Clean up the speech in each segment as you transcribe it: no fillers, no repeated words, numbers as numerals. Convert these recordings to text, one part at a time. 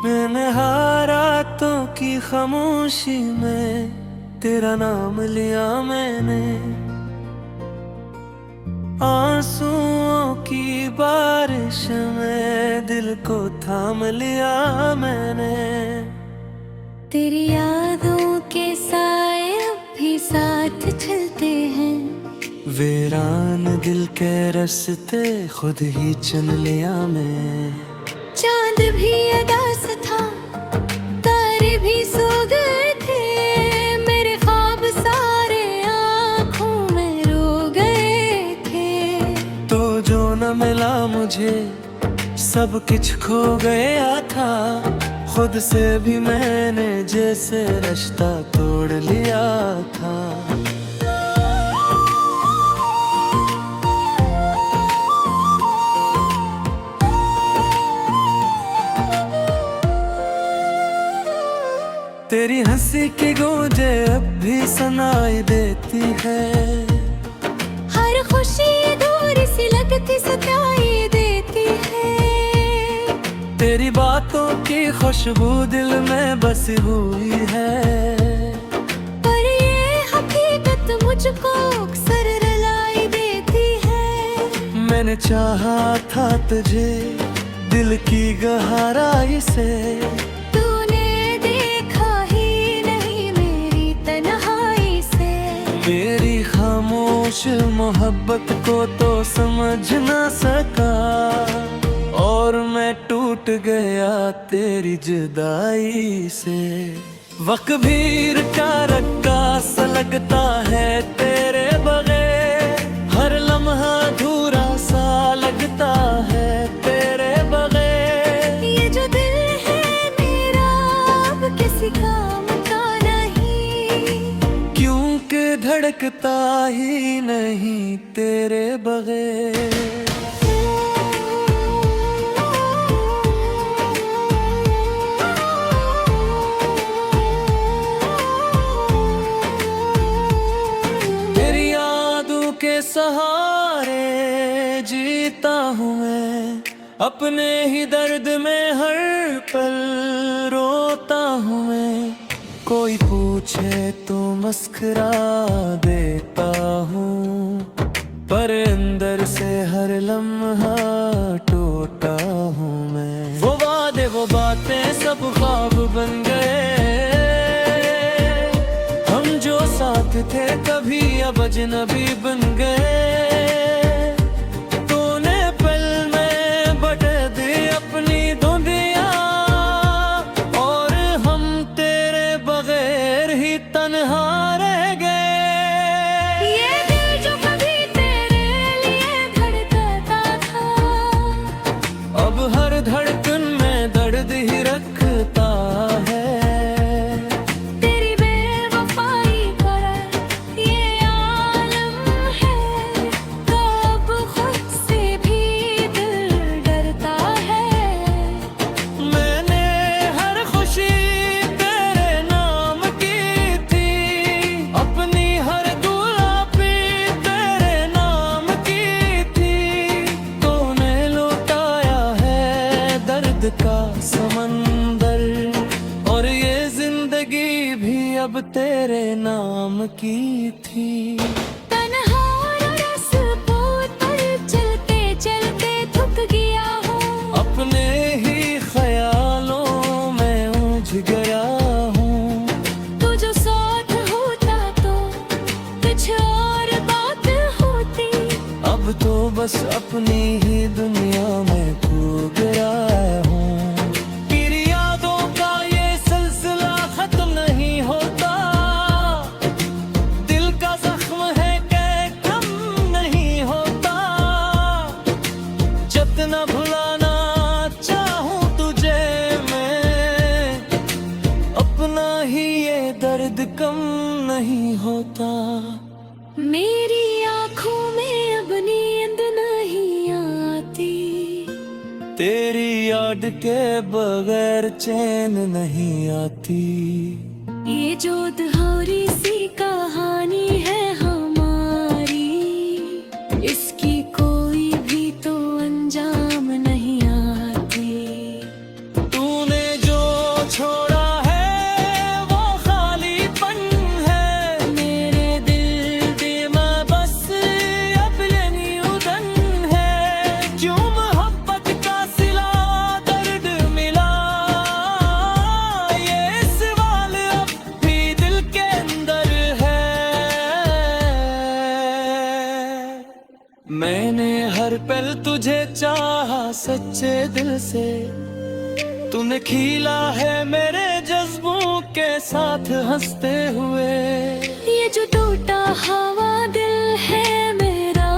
मैंने रातों की खामोशी में तेरा नाम लिया मैंने, आंसुओं की बारिश में दिल को थाम लिया मैंने। तेरी यादों के साए अब भी साथ चलते हैं, वीरान दिल के रास्ते खुद ही चुन लिया मैं। चांद भी अदास था, तारे भी सो गए थे, मेरे ख्वाब सारे आँखों में रो गए थे। तो जो न मिला मुझे सब कुछ खो गया था, खुद से भी मैंने जैसे रिश्ता तोड़ लिया था। तेरी हंसी की गूंजे अब भी सुनाई देती है, हर खुशी अधूरी सी लगती सताई देती है। तेरी बातों की खुशबू दिल में बसी हुई है, पर ये हकीकत मुझको अक्सर रुलाई देती है। मैंने चाहा था तुझे दिल की गहराई से, तूने देखा ही नहीं मेरी तन्हाई से। मेरी खामोश मोहब्बत को तो समझ ना सका, और मैं टूट गया तेरी जुदाई से। वक्त भीड़ का रक्का सा लगता है तेरे बगैर, हर लम्हा अधूरा सा लगता है तेरे बगैर। ये जो दिल है मेरा अब किसी काम का नहीं, क्योंकि धड़कता ही नहीं तेरे बगैर। तेरी यादों के सहारे जीता हूँ मैं, अपने ही दर्द में हर पल रोता हूँ मैं। कोई पूछे तो मुस्कुरा देता हूँ, पर अंदर से हर लम्हा टूटा हूँ मैं। वो वादे वो बातें सब ख्वाब बन गए, हम जो साथ थे कभी अब अजनबी बन गए। तूने पल में बदल दी अपनी धुंधिया, और हम तेरे बगैर ही तन्हा रह गए। ये दिल जो कभी तेरे लिए धड़कता था, अब हर धड़कन में दर्द ही रखता है। तेरी बेवफाई पर ये आलम है, तो अब खुद से भी दिल डरता है। मैंने हर खुशी तेरे नाम की थी, अपनी हर गुलाबी तेरे नाम की थी। तूने लुटाया है दर्द का समंदर, और ये जिंदगी भी अब तेरे नाम की थी। तन्हा और रास्ते पर चलते चलते थक गया हूँ, अपने ही ख्यालों में उलझ गया हूँ। तू जो साथ होता तो कुछ और बात होती। अब तो बस अपनी ही दुनिया में खो गया हूँ। तेरी यादों का ये सिलसिला खत्म नहीं होता, दिल का जख्म है कि कम नहीं होता। जितना भुलाना चाहूँ तुझे मैं, अपना ही ये दर्द कम नहीं होता। मेरी आँखों में अब नींद नहीं आती, तेरी याद के बगैर चैन नहीं आती। ये जो अधूरी सी कहानी है हमारी, इसकी कोई भी तो अंजाम नहीं आती। तूने जो कल तुझे चाहा सच्चे दिल से, तूने खीला है मेरे जज्बों के साथ हंसते हुए। ये जो टूटा हवा दिल है मेरा,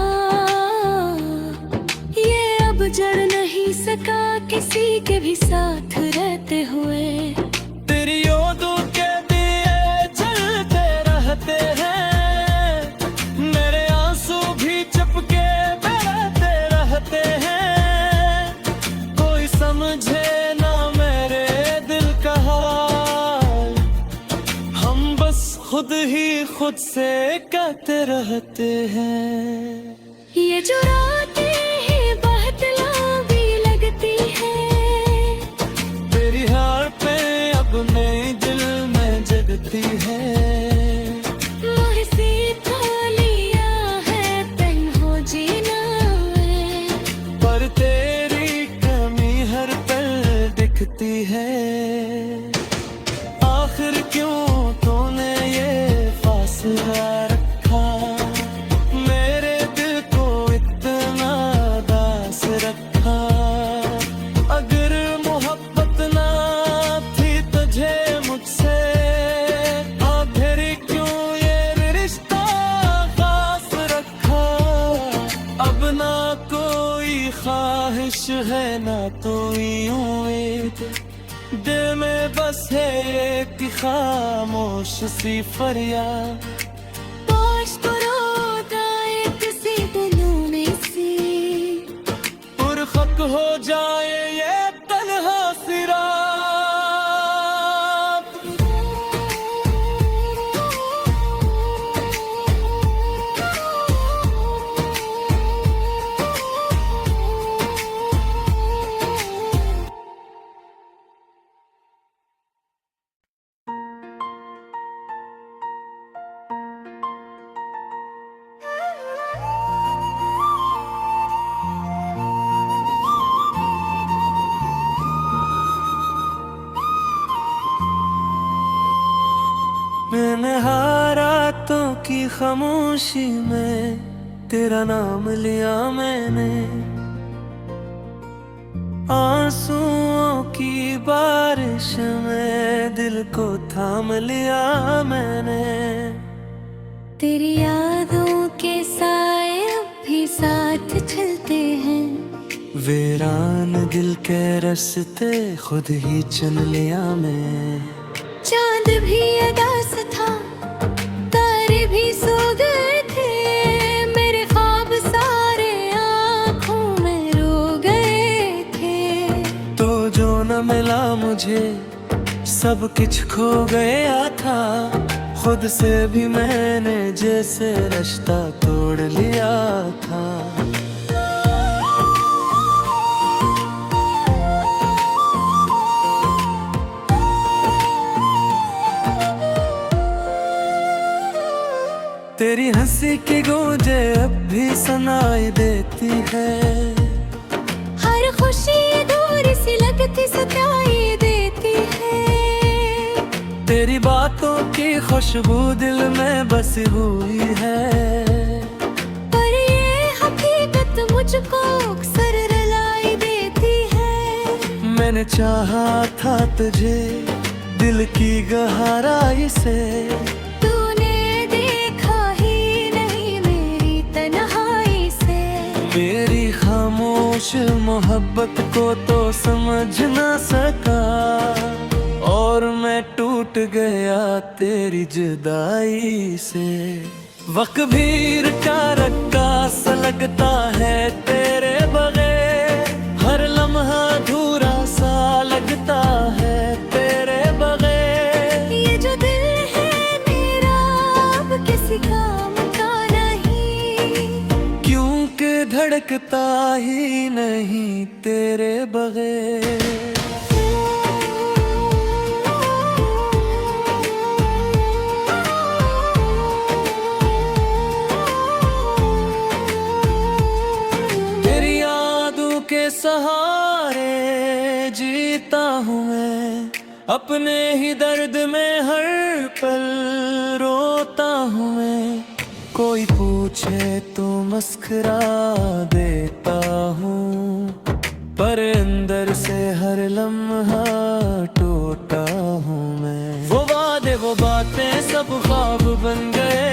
ये अब जड़ नहीं सका किसी के भी साथ रहते हुए। तेरी यादों के दिए जलते रहते हैं, मेरे आंसू भी चपके बहते रहते हैं। कोई समझे ना मेरे दिल का हाल, हम बस खुद ही खुद से कहते रहते हैं। ये जो रातें हैं बहतलावी लगती है, तेरी हार पे अब नई दिल में जगती है। मोह सीखा लिया है तन्हा हो जीना है, पर तेरी कमी हर पल दिखती है। आखिर क्यों तूने ये फासला रखा, मेरे दिल को इतना दास रखा। अगर मोहब्बत ना थी तुझे मुझसे, आखिर क्यों ये रिश्ता खास रखा। अब ना कोई ख्वाहिश है ना कोई उम्मीद, दिल में बस है एक खामोश सी फरियाद। पाश को रोता एक सी दिलों में सी, पुरखत हो जाए ये तन्हा सी रात। मैंने हारातों की खामोशी में तेरा नाम लिया मैंने, आंसुओं की बारिश में दिल को थाम लिया मैंने। तेरी यादों के साए अब भी साथ चलते हैं, वीरान दिल के रास्ते खुद ही चुन लिया मैं। चांद भी अदा सा था, तारे भी सो गए थे, मेरे ख्वाब सारे आँखों में रो गए थे। तो जो न मिला मुझे सब कुछ खो गया था, खुद से भी मैंने जैसे रिश्ता तोड़ लिया था। तेरी हंसी की गूंजे अब भी सुनाई देती है, हर खुशी दूर सी लगती सताई देती है। तेरी बातों की खुशबू दिल में बसी हुई है, पर ये हकीकत मुझको अक्सर रुलाई देती है। मैंने चाहा था तुझे दिल की गहराई से, तूने देखा ही नहीं मेरी तन्हाई से। मेरी खामोश मोहब्बत को तो समझ ना सका, और मैं टूट गया तेरी जुदाई से। वक्त भीड़ का रक्कास लगता है तेरे बगैर, हर लम्हा अधूरा सा लगता है तेरे बगैर। ये जो दिल है मेरा अब किसी काम का नहीं, क्योंकि धड़कता ही नहीं तेरे बगैर। के सहारे जीता हूँ मैं, अपने ही दर्द में हर पल रोता हूँ मैं। कोई पूछे तो मुस्कुरा देता हूँ, पर अंदर से हर लम्हा टूटा हूँ मैं। वो वादे वो बातें सब ख्वाब बन गए,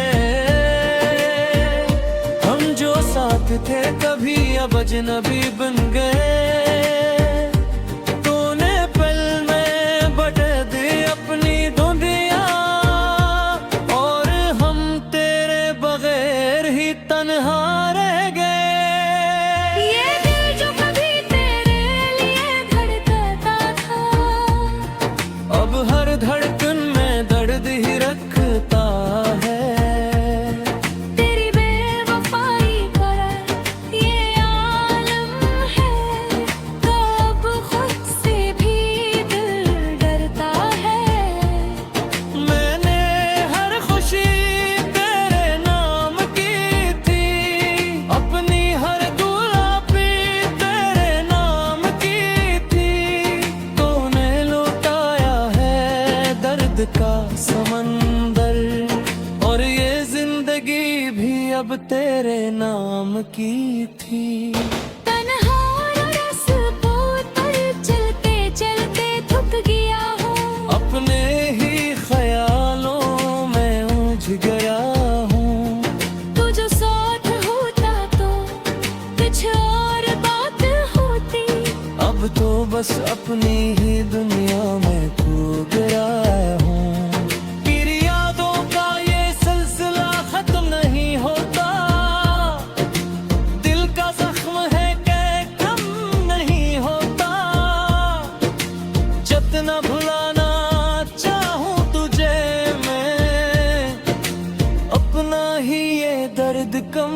हम जो साथ थे कभी अब अजनबी बन गए। तूने पल में बटा दी अपनी दुनिया, और हम तेरे बगैर ही तन्हा रह गए। ये दिल जो कभी तेरे लिए धड़कता था, अब हर धड़कन में दर्द ही रखता है। तेरी बेवफाई पर ये आलम है, तो अब खुद से भी दिल डरता है। मैंने हर खुशी तेरे नाम की थी, अपनी हर दुआ भी तेरे नाम की थी। तूने लुटाया है दर्द का समंदर, और ये जिंदगी भी अब तेरे नाम की थी। तन्हा रास्तों पर चलते चलते थक गया हूँ, अपने ही ख्यालों में उलझ गया हूँ। तू जो साथ होता तो कुछ और बात होती। अब तो बस अपनी ही दुनिया में खो गया हूँ। तेरी यादों का ये सिलसिला खत्म नहीं होता, दिल का जख्म है कि कम नहीं होता। जितना भुलाना चाहूँ तुझे मैं, अपना ही ये दर्द कम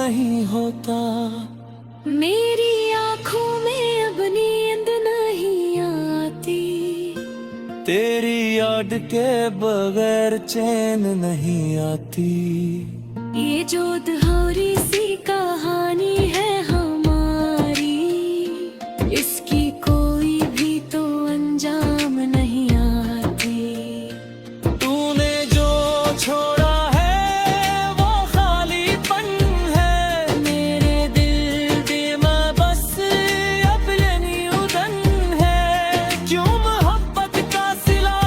नहीं होता। मेरी आँखों में अब नींद नहीं आती, तेरी याद के बगैर चैन नहीं आती। ये जो अधूरी सी कहानी है हमारी, इसकी कोई भी तो अंजाम नहीं आती। तूने जो छोड़ा है वो खालीपन है, मेरे दिल में बस अब यही उधन है। क्यों मोहब्बत का सिला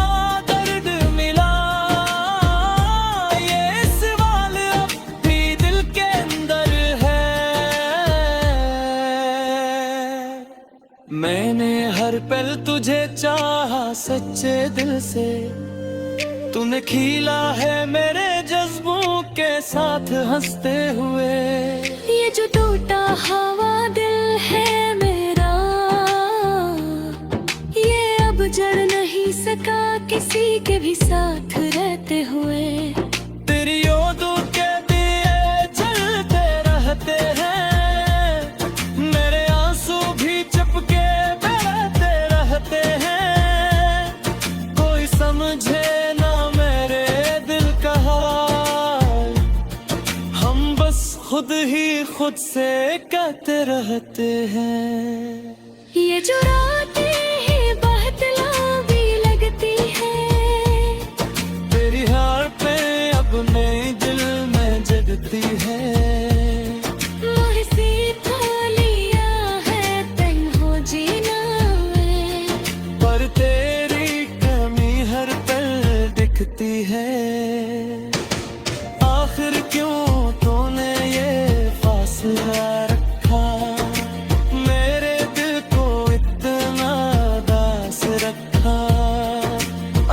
दर्द मिला, ये सवाल अब भी दिल के अंदर है। मैंने हर पल तुझे चाहा सच्चे दिल से, तूने खीला है मेरे जज्बों के साथ हंसते हुए। ये जो टूटा हवा दिल है मेरा, ये अब जड़ नहीं सका किसी के भी साथ रहते हुए। तेरी यादों के दिए जलते रहते हैं, मेरे आंसू भी चपके बहते रहते हैं। कोई समझे ना मेरे दिल का हाल, हम बस खुद ही खुद से कहते रहते हैं। ये जो रातें हैं बहतलावी लगती है, तेरी हार पे अपने दिल में जगती है। मोह सीखा लिया है तन्हा हो जीना है, पर तेरी कमी हर पल दिखती है। आखिर क्यों तूने ये फासला रखा, मेरे दिल को इतना दास रखा।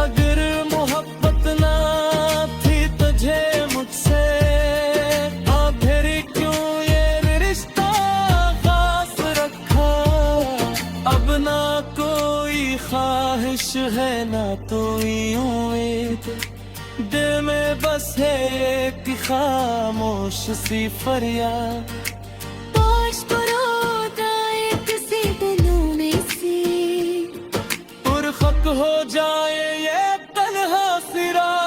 अगर मोहब्बत ना थी तुझे मुझसे, फिर क्यों ये रिश्ता खास रखा। अब ना कोई ख्वाहिश है ना कोई उम्मीद, दिल में बस है एक खामोश सी फरियाद। पास परोदा एक सी दिलों में सी, पुरखत हो जाए ये तन्हा सी रात।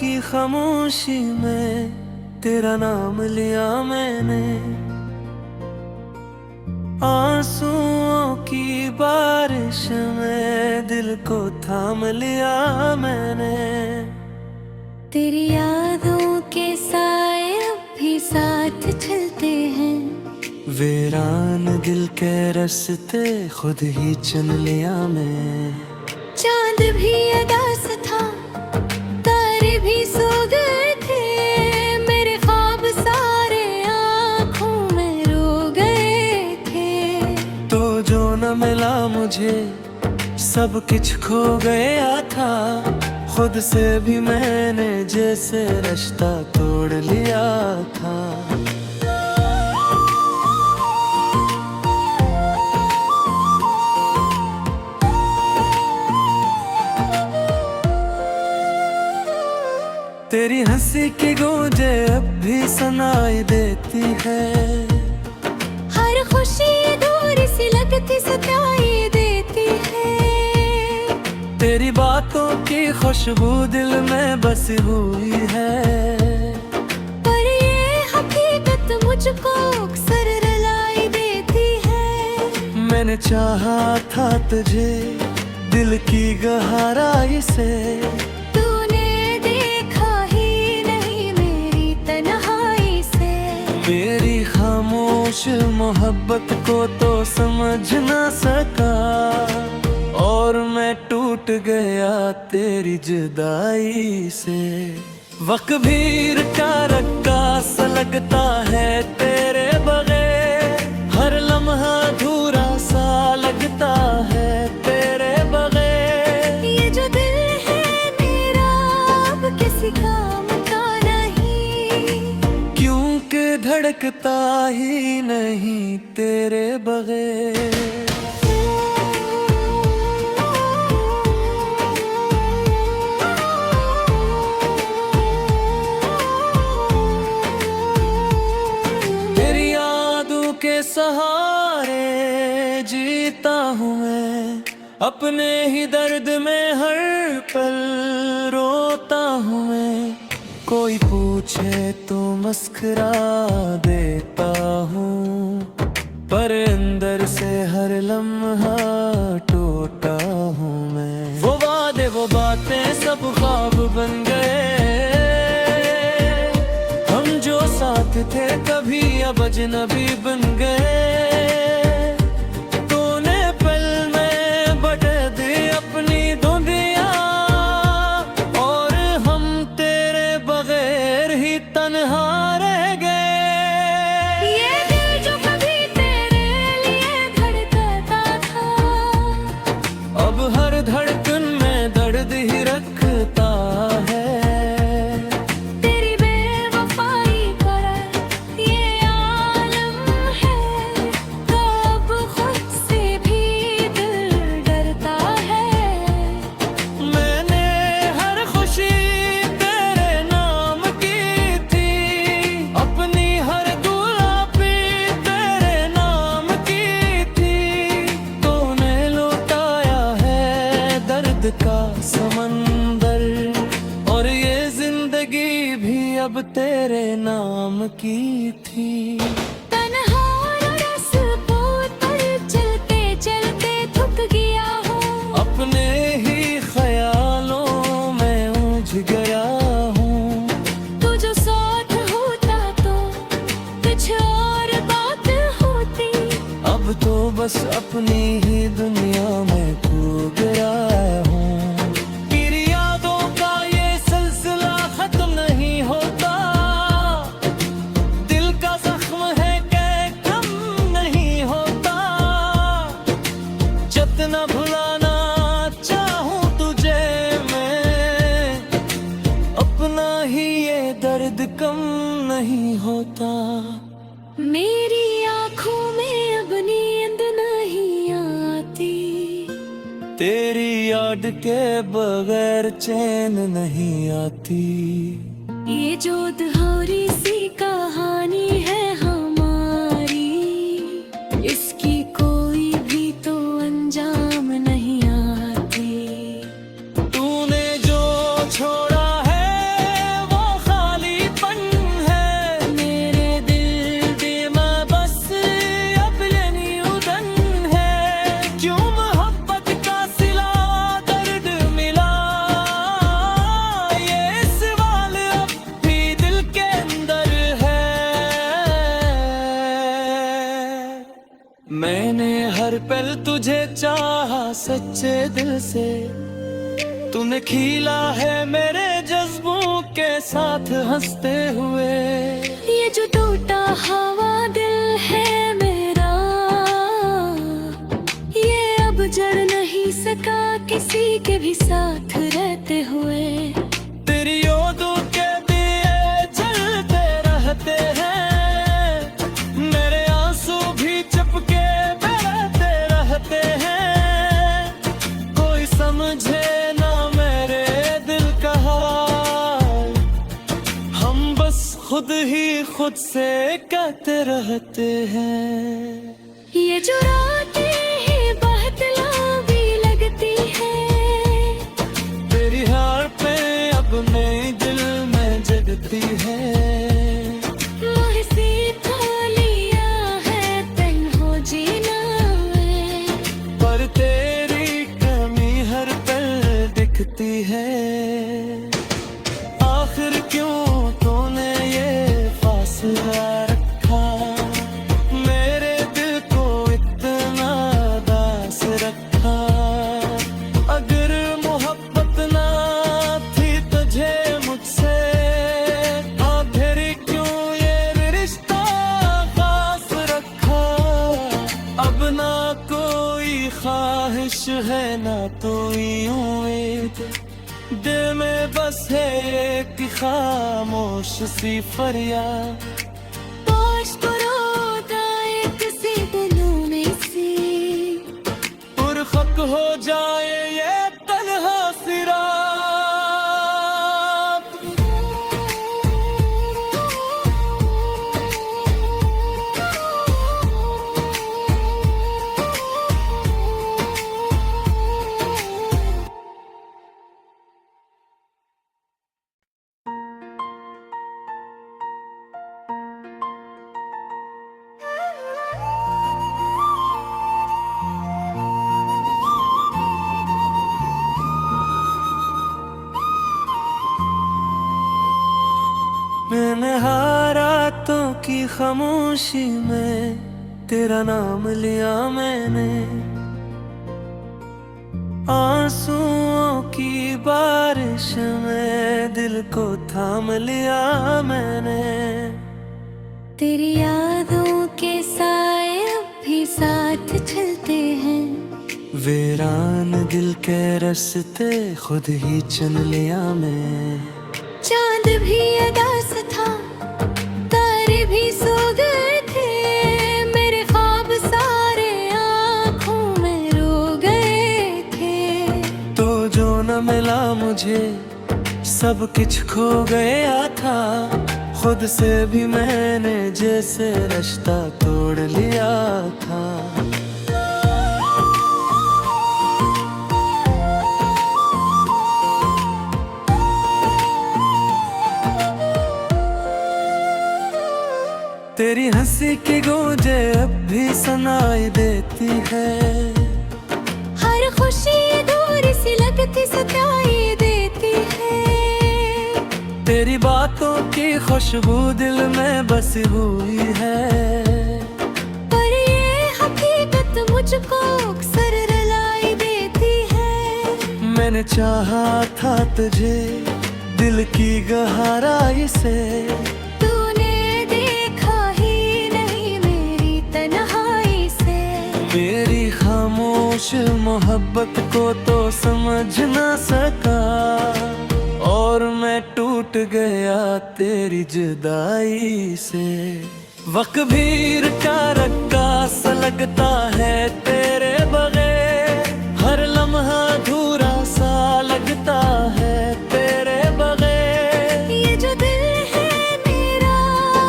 की खामोशी में तेरा नाम लिया मैंने, आंसुओं की बारिश में दिल को थाम लिया मैंने। तेरी यादों के साए अब भी साथ चलते हैं, वीरान दिल के रास्ते खुद ही चुन लिया मैं। चांद भी अदास था, तारे भी सो गए थे, मेरे ख्वाब सारे आँखों में रो गए थे। तो जो न मिला मुझे सब कुछ खो गया था, खुद से भी मैंने जैसे रिश्ता तोड़ लिया था। तेरी हंसी की गूंजे अब भी सुनाई देती है, हर खुशी दूर सी लगती सताई देती है। तेरी बातों की खुशबू दिल में बसी हुई है, पर ये हकीकत मुझको अक्सर रुलाई देती है। मैंने चाहा था तुझे दिल की गहराई से, तूने देखा ही नहीं मेरी तन्हाई से। मेरी खामोश मोहब्बत को तो समझ न सका, और मैं टूट गया तेरी जुदाई से। वक्त भीड़ का रक्कास लगता है तेरे बगैर, हर लम्हा अधूरा सा लगता है तेरे बगैर। ये जो दिल है मेरा अब किसी काम का नहीं, क्योंकि धड़कता ही नहीं तेरे बगैर। के सहारे जीता हूँ मैं, अपने ही दर्द में हर पल रोता हूँ मैं। कोई पूछे तो मुस्कुरा देता हूँ, पर अंदर से हर लम्हा टूटा हूँ मैं। वो वादे वो बातें सब ख्वाब बन गए, हम जो साथ थे कभी अब अजनबी बन गए। तूने पल में बटा दी अपनी धुंधिया, और हम तेरे बगैर ही तन्हा रह गए। ये दिल जो कभी तेरे लिए धड़कता था, अब हर धड़कन में दर्द ही रखता है। का समंदर, और ये जिंदगी भी अब तेरे नाम की थी। तन्हा रास्ते पर चलते चलते थक गया हूँ, अपने ही ख्यालों में उलझ गया हूँ। तू जो साथ होता तो कुछ और बात होती, अब तो बस अपनी ही दुनिया में खो गया हूँ। मेरी यादों का ये सिलसिला खत्म नहीं होता, दिल का जख्म है कि कम नहीं होता। जितना भुलाना चाहूँ तुझे मैं, अपना ही ये दर्द कम नहीं होता। मेरी आँखों में अब नींद नहीं आती, तेरी याद के बगैर चैन नहीं आती। ये जो अधूरी सी कहानी है हमारी, इसकी कोई भी तो अंजाम नहीं आती। तूने जो छोड़ा है मैंने हर पल तुझे चाहा सच्चे दिल से, तूने खीला है मेरे जज्बों के साथ हंसते हुए। ये जो टूटा हवा दिल है मेरा, ये अब जड़ नहीं सका किसी के भी साथ रहते हुए। तेरी यादों के दिए जलते रहते हैं, मेरे आंसू भी चपके बहते रहते हैं। कोई समझे ना मेरे दिल का हाल, हम बस खुद ही खुद से कहते रहते हैं। ये जो रातें हैं बहतलावी लगती है, तेरी हार पे अब नई दिल में जगती है। मोह सीखा लिया है तन्हा जीना है, पर तेरी कमी हर पल दिखती है। आखिर क्यों तूने ये फासला रखा, मेरे दिल को इतना दास रखा। अगर मोहब्बत ना थी तुझे मुझसे, आखिर क्यों ये रिश्ता खास रखा। अब ना कोई ख्वाहिश है ना कोई उम्मीद, दिल में बस है एक खामोश सी फरियाद। पास परोदा एक सी दिलों में सी, पुरखक हो जाए ये तन्हा सी रात। मैंने हारातों की खामोशी में तेरा नाम लिया मैंने, आंसुओं की बारिश में दिल को थाम लिया मैंने। तेरी यादों के साए अब भी साथ चलते हैं, वीरान दिल के रास्ते खुद ही चुन लिया मैं। चांद भी अदास था, तारे भी सो गए थे, मेरे ख्वाब सारे आँखों में रो गए थे। तो जो न मिला मुझे सब कुछ खो गया था, खुद से भी मैंने जैसे रिश्ता तोड़ लिया था। तेरी हंसी की गूंजे अब भी सुनाई देती है, हर खुशी अधूरी सी लगती सताई देती है। तेरी बातों की खुशबू दिल में बसी हुई है, पर ये हकीकत मुझको अक्सर रुलाई देती है। मैंने चाहा था तुझे दिल की गहराई से, तूने देखा ही नहीं मेरी तन्हाई से। मेरी खामोश मोहब्बत को तो समझ ना सका, और मैं टूट गया तेरी जुदाई से। वक्त भीड़ का रक्का सा लगता है तेरे बगैर, हर लम्हा अधूरा सा लगता है तेरे बगैर। ये जो दिल है मेरा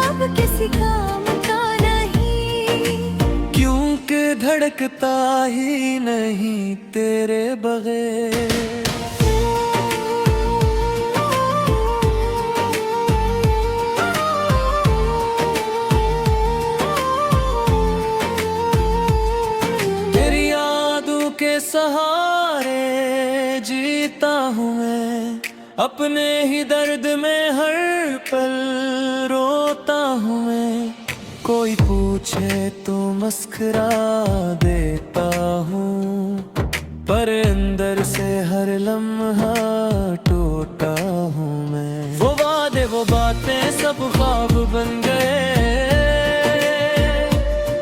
अब किसी काम का नहीं, क्योंकि धड़कता ही नहीं तेरे बगैर। सहारे जीता हूँ मैं, अपने ही दर्द में हर पल रोता हूँ मैं। कोई पूछे तो मस्करा देता हूँ, पर अंदर से हर लम्हा टूटा हूँ मैं। वो वादे वो बातें सब ख्वाब बन गए,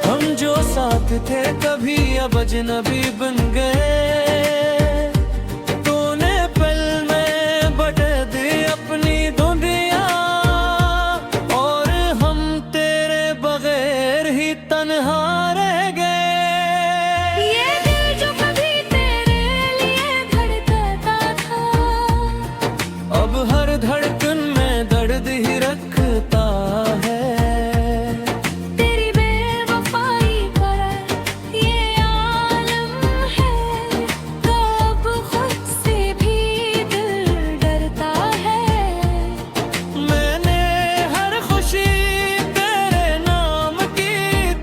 हम जो साथ थे कभी अब अजनबी बन गए। तूने पल में बदल दी अपनी दुनिया, और हम तेरे बगैर ही तन्हा रह गए। ये दिल जो कभी तेरे लिए धड़कता था, अब हर धड़कन में दर्द ही रखता है। तेरी बेवफाई पर ये आलम है, तो अब खुद से भी दिल डरता है। मैंने हर खुशी तेरे नाम की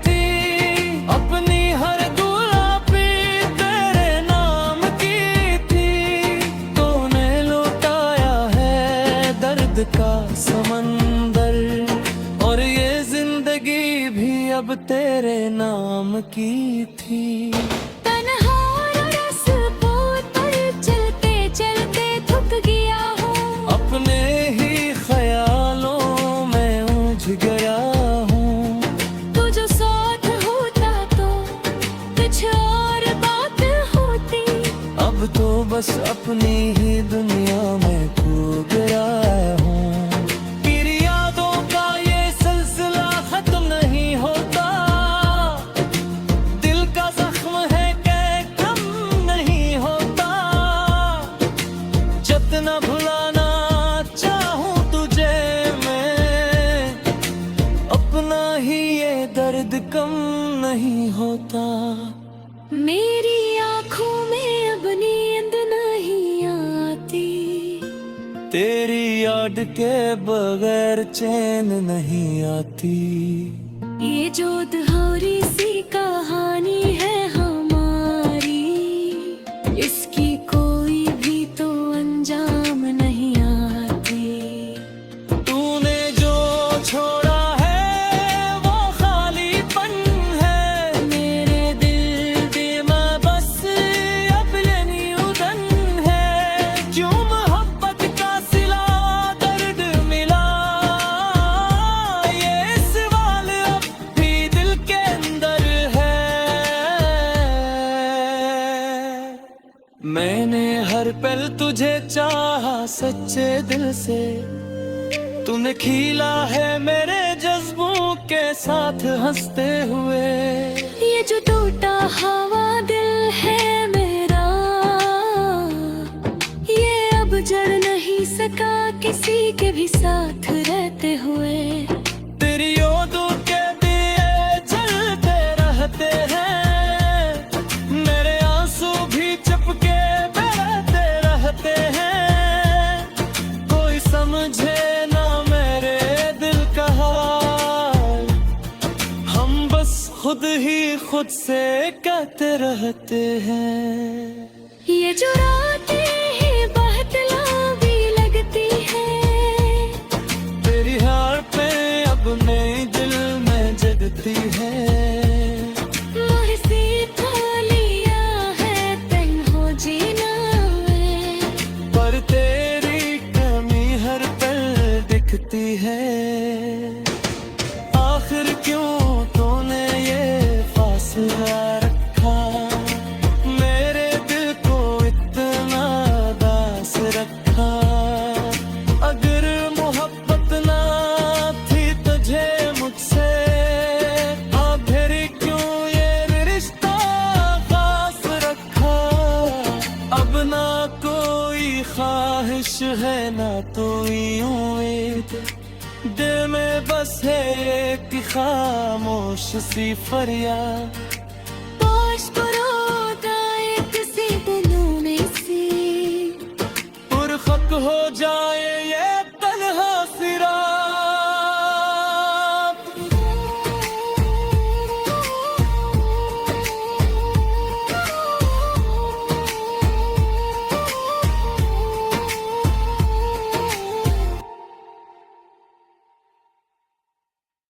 थी, अपनी हर गुलाबी तेरे नाम की थी। तूने लुटाया है दर्द का समंदर, और ये जिंदगी भी अब तेरे नाम की थी। तन्हा रास्ते पर चलते चलते थक गया हूँ, अपने ही ख्यालों में उलझ गया हूँ। तू जो साथ होता तो कुछ और बात होती। अब तो बस अपनी ही दुनिया में खो गया हूँ। तेरी यादों का ये सिलसिला खत्म नहीं होता, दिल का जख्म है कि कम नहीं होता। जितना भुलाना चाहूँ तुझे मैं, अपना ही ये दर्द कम नहीं होता। मेरी आँखों में अब नींद नहीं आती, तेरी याद के बगैर चैन नहीं आती। ये जो अधूरी सी कहानी है हमारी, इसकी कोई भी तो अंजाम नहीं आती। तूने जो छोड़ा है वो खालीपन है, मेरे दिल में बस अब लेनी उदन है। क्यों मोहब्बत का सिला दर्द मिला, ये सवाल अब भी दिल के अंदर है। मैंने हर पल तुझे चाहा सच्चे दिल से, तूने खिला है मेरे जज्बों के साथ हंसते हुए। ये जो टूटा हवा दिल है मेरा, ये अब जड़ नहीं सका किसी के भी साथ रहते हुए। तेरी यादों के दिए जलते रहते हैं, मेरे आंसू भी चपके बहते रहते हैं। कोई समझे ना मेरे दिल का हाल, हम बस खुद ही खुद से कहते रहते हैं। ये जो रातें हैं बहतलावी लगती है, तेरी हार पे अब नई दिल में जगती है। मोह सीखा लिया है तन्हा हो जीना है, पर तेरी कमी हर पल दिखती है। आखिर क्यों तूने ये फासला रखा, मेरे दिल को इतना दास रखा। अगर मोहब्बत ना थी तुझे मुझसे, आखिर क्यों ये रिश्ता खास रखा। अब ना कोई ख्वाहिश है ना कोई उम्मीद, दिल में बस है एक खामोश सी फरियाद।